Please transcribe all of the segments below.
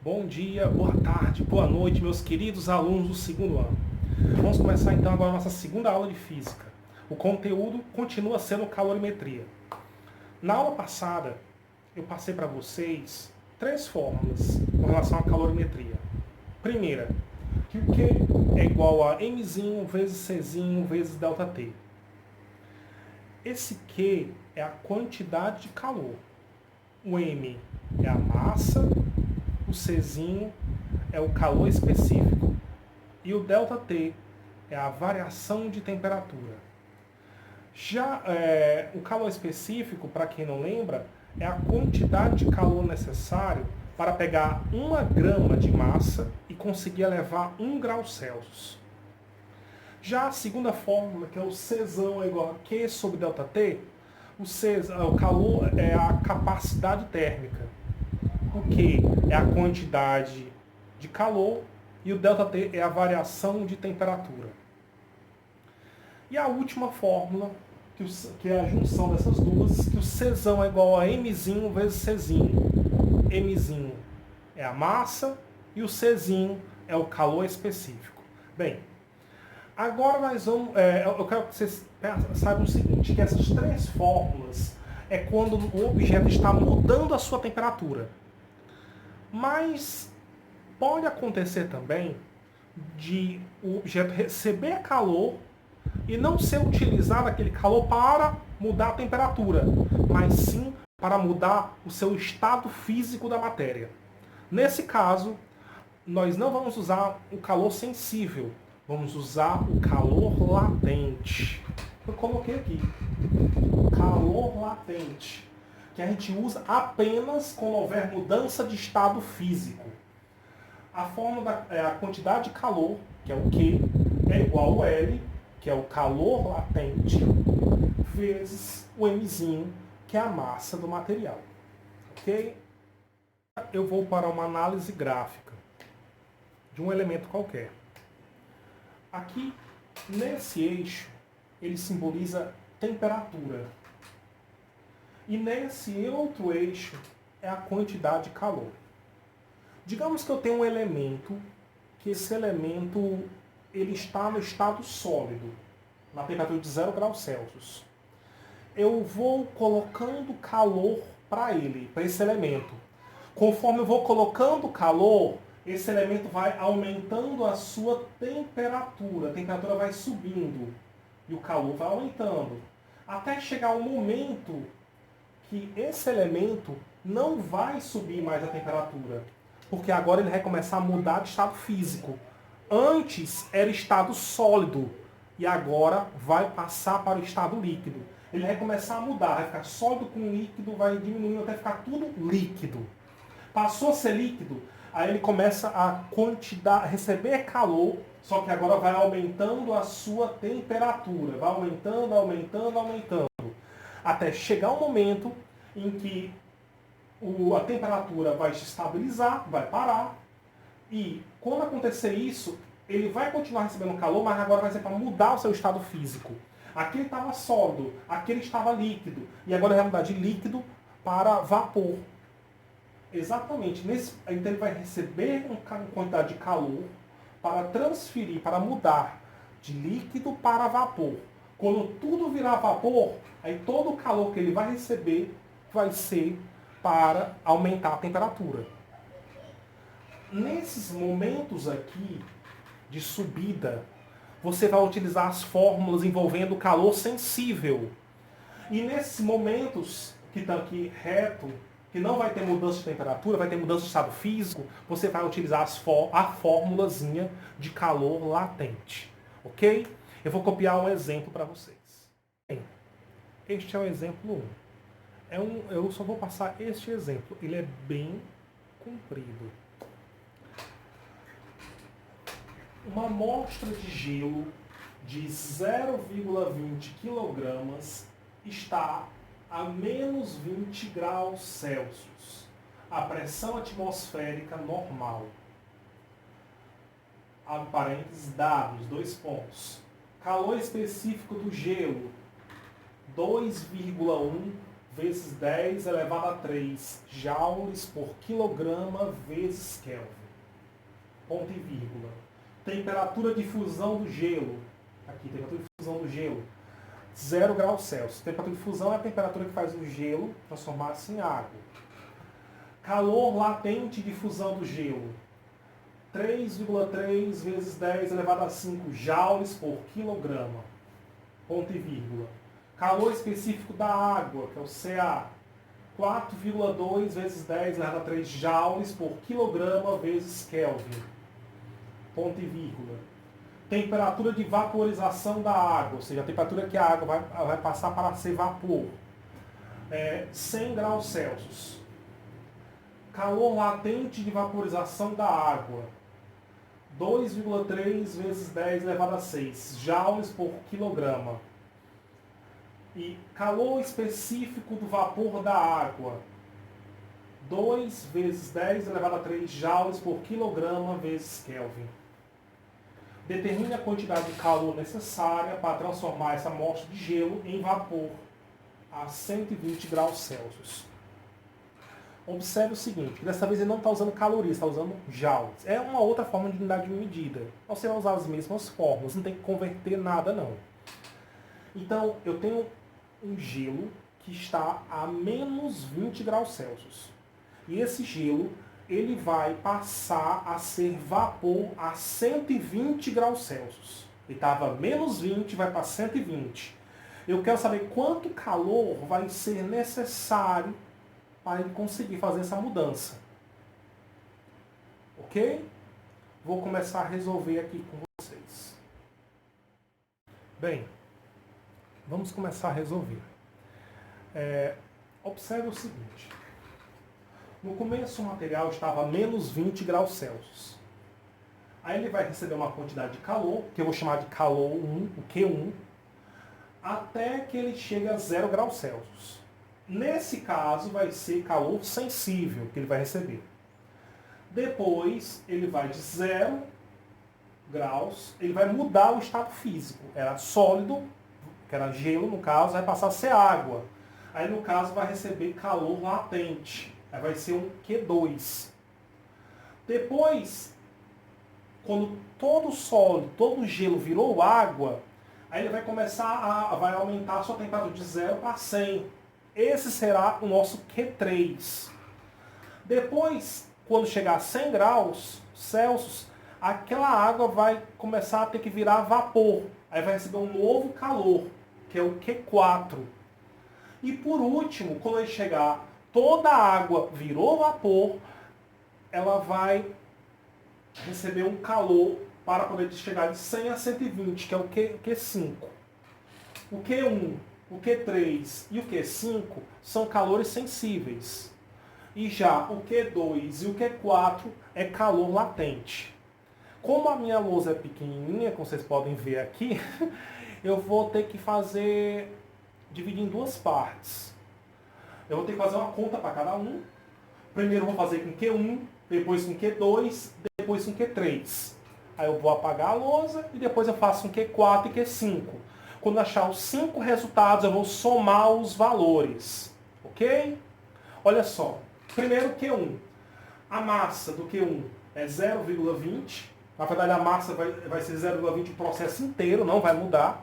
Bom dia, boa tarde, boa noite, meus queridos alunos do segundo ano. Vamos começar então agora a nossa segunda aula de física. O conteúdo continua sendo calorimetria. Na aula passada, eu passei para vocês três fórmulas com relação à calorimetria. Primeira, que o Q é igual a mzinho vezes czinho vezes ΔT. Esse Q é a quantidade de calor. O M é a massa, o Czinho é o calor específico e o ΔT é a variação de temperatura. Já o calor específico, para quem não lembra, é a quantidade de calor necessário para pegar 1 grama de massa e conseguir elevar 1 grau Celsius. Já a segunda fórmula, que é o Czão é igual a Q sobre ΔT, o calor é a capacidade térmica. O Q é a quantidade de calor e o ΔT é a variação de temperatura. E a última fórmula, que é a junção dessas duas, que o Czão é igual a Mzinho vezes Czinho. Mzinho é a massa e o Czinho é o calor específico. Bem, agora nós vamos. Eu quero que vocês saibam o seguinte, que essas três fórmulas é quando o objeto está mudando a sua temperatura. Mas pode acontecer também de o objeto receber calor e não ser utilizado aquele calor para mudar a temperatura, mas sim para mudar o seu estado físico da matéria. Nesse caso, nós não vamos usar o calor sensível, vamos usar o calor latente. Eu coloquei aqui, calor latente, que a gente usa apenas quando houver mudança de estado físico. A fórmula a quantidade de calor, que é o Q, é igual ao L, que é o calor latente, vezes o Mzinho, que é a massa do material. Ok? Eu vou para uma análise gráfica de um elemento qualquer. Aqui, nesse eixo, ele simboliza temperatura. E nesse outro eixo é a quantidade de calor. Digamos que eu tenho um elemento, que esse elemento ele está no estado sólido, na temperatura de 0 graus Celsius. Eu vou colocando calor para ele, para esse elemento. Conforme eu vou colocando calor, esse elemento vai aumentando a sua temperatura. A temperatura vai subindo e o calor vai aumentando. Até chegar um momento que esse elemento não vai subir mais a temperatura, porque agora ele vai começar a mudar de estado físico. Antes era estado sólido e agora vai passar para o estado líquido. Ele vai começar a mudar, vai ficar sólido com líquido, vai diminuindo até ficar tudo líquido. Passou a ser líquido, aí ele começa a receber calor, só que agora vai aumentando a sua temperatura, vai aumentando, aumentando, aumentando, até chegar um momento em que a temperatura vai se estabilizar, vai parar, e quando acontecer isso, ele vai continuar recebendo calor, mas agora vai ser para mudar o seu estado físico. Aqui ele estava sólido, aqui ele estava líquido, e agora vai mudar de líquido para vapor. Exatamente. Então ele vai receber uma quantidade de calor para transferir, para mudar de líquido para vapor. Quando tudo virar vapor, aí todo o calor que ele vai receber vai ser para aumentar a temperatura. Nesses momentos aqui de subida, você vai utilizar as fórmulas envolvendo calor sensível. E nesses momentos que estão aqui reto, que não vai ter mudança de temperatura, vai ter mudança de estado físico, você vai utilizar a fórmulazinha de calor latente. Ok? Eu vou copiar um exemplo para vocês. Bem, este é o exemplo 1. Eu só vou passar este exemplo. Ele é bem comprido. Uma amostra de gelo de 0,20 kg está a menos 20 graus Celsius. A pressão atmosférica normal. Abre parênteses, dados, 2 pontos. Calor específico do gelo, 2,1 vezes 10 elevado a 3 joules por quilograma vezes Kelvin. Ponto e vírgula. Temperatura de fusão do gelo. Aqui, temperatura de fusão do gelo. 0 graus Celsius. Temperatura de fusão é a temperatura que faz o gelo transformar-se em água. Calor latente de fusão do gelo. 3,3 vezes 10 elevado a 5 joules por quilograma. Ponto e vírgula. Calor específico da água, que é o Ca. 4,2 vezes 10 elevado a 3 joules por quilograma vezes Kelvin. Ponto e vírgula. Temperatura de vaporização da água, ou seja, a temperatura que a água vai passar para ser vapor. 100 graus Celsius. Calor latente de vaporização da água. 2,3 vezes 10 elevado a 6 joules por quilograma. E calor específico do vapor da água. 2 vezes 10 elevado a 3 joules por quilograma vezes Kelvin. Determine a quantidade de calor necessária para transformar essa amostra de gelo em vapor a 120 graus Celsius. Observe o seguinte, dessa vez ele não está usando calorias, está usando joules. É uma outra forma de unidade de medida. Você vai usar as mesmas fórmulas, não tem que converter nada não. Então, eu tenho um gelo que está a menos 20 graus Celsius. E esse gelo, ele vai passar a ser vapor a 120 graus Celsius. Ele estava a menos 20, vai para 120. Eu quero saber quanto calor vai ser necessário para ele conseguir fazer essa mudança. Ok? Vou começar a resolver aqui com vocês. Bem, vamos começar a resolver. Observe o seguinte. No começo o material estava a menos 20 graus Celsius. Aí ele vai receber uma quantidade de calor, que eu vou chamar de calor 1, o Q1, até que ele chegue a 0 graus Celsius. Nesse caso vai ser calor sensível que ele vai receber. Depois ele vai de 0 graus, ele vai mudar o estado físico. Era sólido, que era gelo no caso, vai passar a ser água. Aí no caso vai receber calor latente. Aí vai ser um Q2. Depois, quando todo sólido, todo gelo virou água, aí ele vai começar vai aumentar a sua temperatura de 0 para 100. Esse será o nosso Q3. Depois, quando chegar a 100 graus Celsius, aquela água vai começar a ter que virar vapor. Aí vai receber um novo calor, que é o Q4. E por último, quando ele chegar, toda a água virou vapor, ela vai receber um calor para poder chegar de 100 a 120, que é o Q5. O Q1, o Q3 e o Q5 são calores sensíveis. E já o Q2 e o Q4 é calor latente. Como a minha lousa é pequenininha, como vocês podem ver aqui, eu vou ter que dividir em duas partes. Eu vou ter que fazer uma conta para cada um. Primeiro eu vou fazer com Q1, depois com Q2, depois com Q3. Aí eu vou apagar a lousa e depois eu faço com Q4 e Q5. Quando achar os 5 resultados, eu vou somar os valores. Ok? Olha só. Primeiro Q1. A massa do Q1 é 0,20. Na verdade, a massa vai ser 0,20 o processo inteiro, não vai mudar.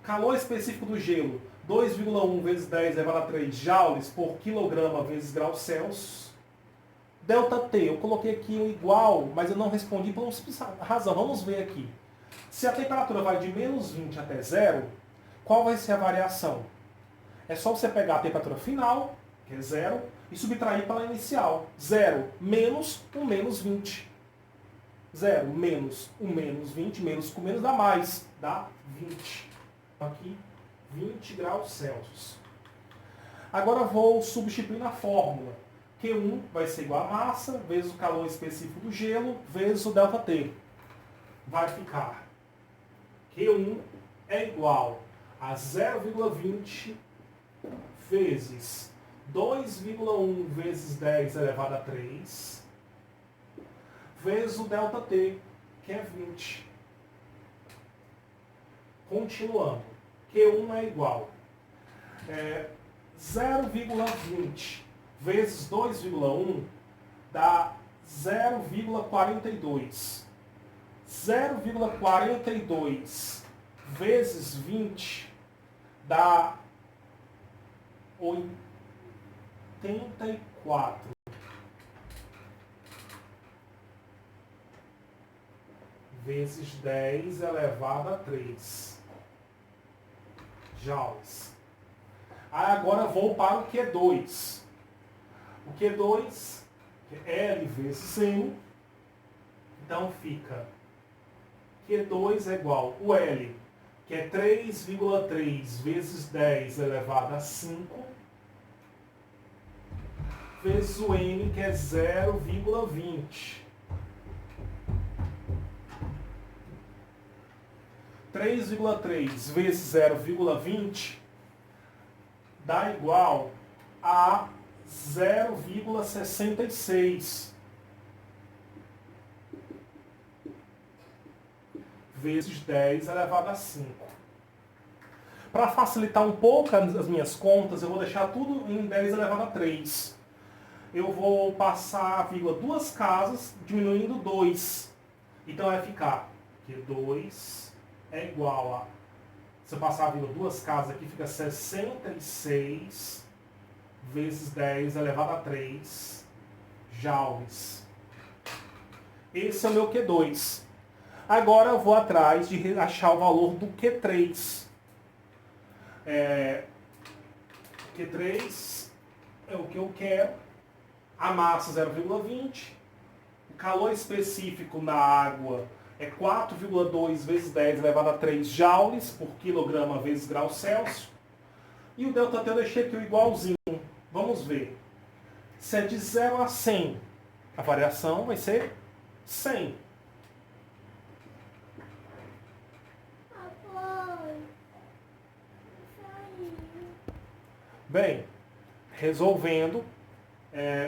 Calor específico do gelo, 2,1 vezes 10 elevado a 3 joules por quilograma vezes graus Celsius. ΔT, eu coloquei aqui um igual, mas eu não respondi por uma simples razão. Vamos ver aqui. Se a temperatura vai de menos 20 até 0, qual vai ser a variação? É só você pegar a temperatura final, que é 0, e subtrair pela inicial. 0 menos o menos 20. 0 menos o menos 20, menos com menos dá mais, dá 20. Aqui, 20 graus Celsius. Agora vou substituir na fórmula. Q1 vai ser igual a massa, vezes o calor específico do gelo, vezes o ΔT. Vai ficar Q1 é igual a 0,20 vezes 2,1 vezes 10 elevado a 3, vezes o ΔT, que é 20. Continuando. Q1 é igual. 0,20 vezes 2,1 dá 0,42. 0,42 vezes 20 dá 84. Vezes 10 elevado a 3 joules. Aí agora vou para o Q2. O Q2 é L vezes M. Então fica Q2 é igual o L, que é 3,3 vezes 10 elevado a 5, vezes o M, que é 0,20. 3,3 vezes 0,20 dá igual a 0,66 vezes 10 elevado a 5. Para facilitar um pouco as minhas contas, eu vou deixar tudo em 10 elevado a 3. Eu vou passar a vírgula duas casas, diminuindo 2. Então vai ficar que 2 é igual a... Se eu passar a vírgula duas casas aqui, fica 66 vezes 10 elevado a 3 joules. Esse é o meu Q2. Agora eu vou atrás de achar o valor do Q3. Q3 é o que eu quero. A massa 0,20. O calor específico na água é 4,2 vezes 10 elevado a 3 joules por quilograma vezes grau Celsius. E o ΔT eu deixei aqui o igualzinho. Vamos ver. Se é de 0 a 100, a variação vai ser 100. Bem, resolvendo,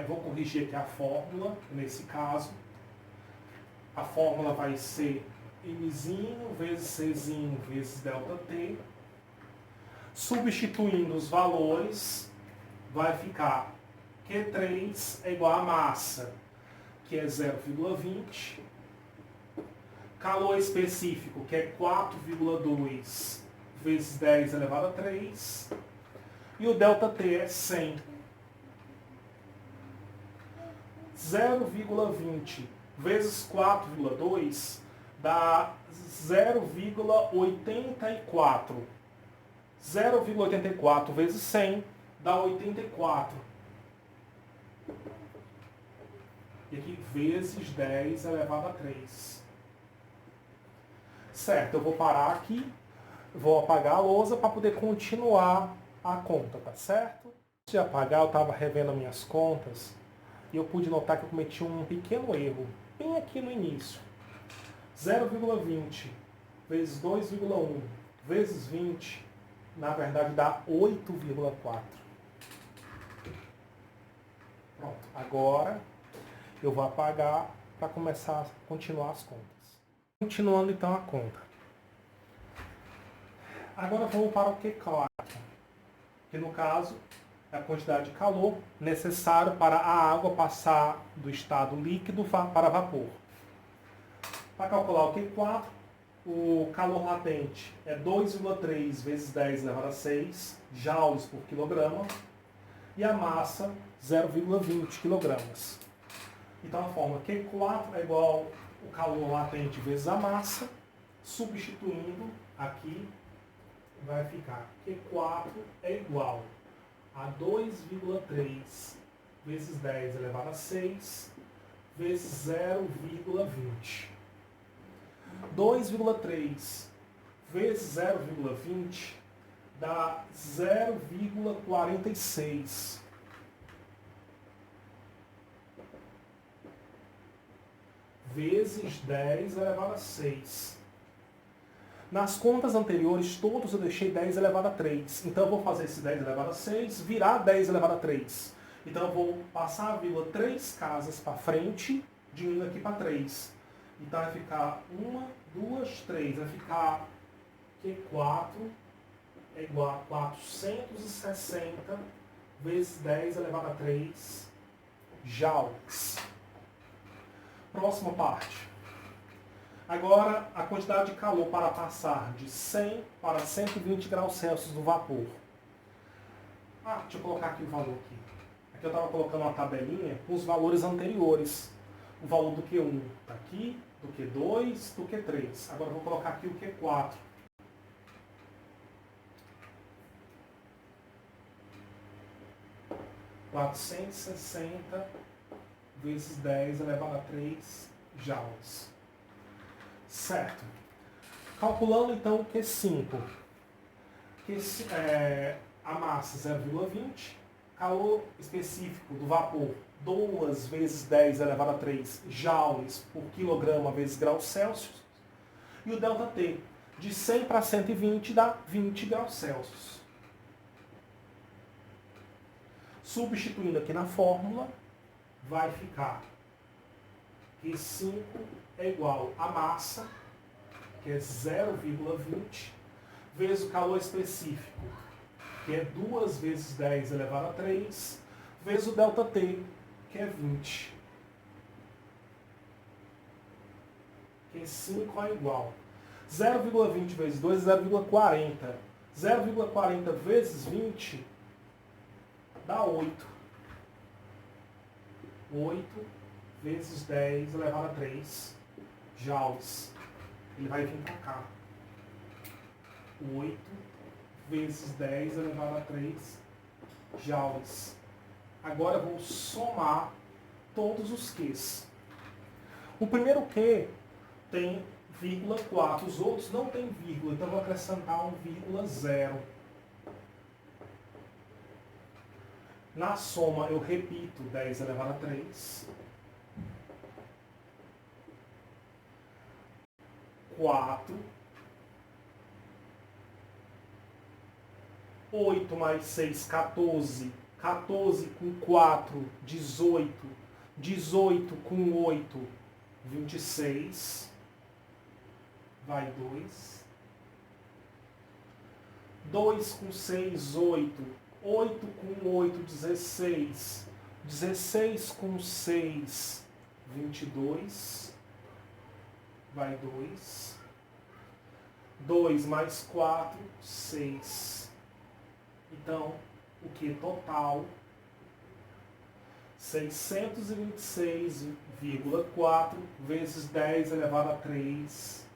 vou corrigir aqui a fórmula, nesse caso. A fórmula vai ser Mzinho vezes Czinho vezes ΔT. Substituindo os valores, vai ficar Q3 é igual a massa, que é 0,20. Calor específico, que é 4,2 vezes 10 elevado a 3. E o ΔT é 100. 0,20 vezes 4,2 dá 0,84. 0,84 vezes 100 dá 84. E aqui, vezes 10 elevado a 3. Certo, eu vou parar aqui, vou apagar a lousa para poder continuar a conta, tá certo? Antes de apagar, eu estava revendo as minhas contas e eu pude notar que eu cometi um pequeno erro, bem aqui no início. 0,20 vezes 2,1 vezes 20, na verdade dá 8,4. Pronto, agora eu vou apagar para começar a continuar as contas. Continuando então a conta. Agora vamos para o Q4, que no caso é a quantidade de calor necessário para a água passar do estado líquido para vapor. Para calcular o Q4, o calor latente é 2,3 vezes 10 elevado a 6 joules por quilograma e a massa 0,20 quilogramas. Então a fórmula Q4 é igual o calor latente vezes a massa, substituindo aqui vai ficar Q4 é igual a 2,3 vezes 10 elevado a 6 vezes 0,20. 2,3 vezes 0,20 dá 0,46. Vezes 10 elevado a 6. Nas contas anteriores, todos eu deixei 10 elevado a 3. Então eu vou fazer esse 10 elevado a 6 virar 10 elevado a 3. Então eu vou passar a vírgula 3 casas para frente, diminuindo aqui para 3. Então vai ficar 1, 2, 3. Vai ficar Q4 é igual a 460 vezes 10 elevado a 3 joules. Próxima parte. Agora, a quantidade de calor para passar de 100 para 120 graus Celsius do vapor. Deixa eu colocar aqui o valor aqui. Aqui eu estava colocando uma tabelinha com os valores anteriores. O valor do Q1 está aqui, do Q2, do Q3. Agora eu vou colocar aqui o Q4. (460 vezes 10 elevado a 3 joules). Certo. Calculando então o Q5. A massa 0,20. Calor específico do vapor 2 vezes 10 elevado a 3 joules por quilograma vezes graus Celsius. E o ΔT de 100 para 120 dá 20 graus Celsius. Substituindo aqui na fórmula, vai ficar que 5 é igual a massa, que é 0,20, vezes o calor específico, que é 2 vezes 10 elevado a 3, vezes o ΔT, que é 20. Que 5 é igual. 0,20 vezes 2 é 0,40. 0,40 vezes 20 dá 8. 8 vezes 10 elevado a 3 joules. Ele vai vir para cá. 8 vezes 10 elevado a 3 joules. Agora eu vou somar todos os Qs. O primeiro Q tem 0,4. Os outros não tem vírgula, então eu vou acrescentar 1,0. Na soma, eu repito 10 elevado a 3. 4. 8 mais 6, 14. 14 com 4, 18. 18 com 8, 26. Vai 2. 2 com 6, 8. 8 com 8, 16. 16 com 6, 22. Vai 2. 2 mais 4, 6. Então, o que total? 626,4 vezes 10 elevado a 3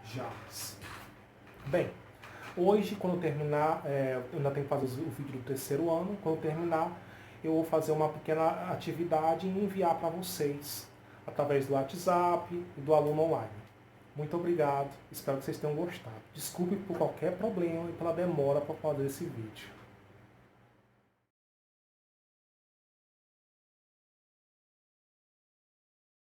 joules. Bem, hoje, quando eu terminar, eu ainda tenho que fazer o vídeo do terceiro ano. Quando eu terminar, eu vou fazer uma pequena atividade e enviar para vocês através do WhatsApp e do aluno online. Muito obrigado, espero que vocês tenham gostado. Desculpe por qualquer problema e pela demora para fazer esse vídeo.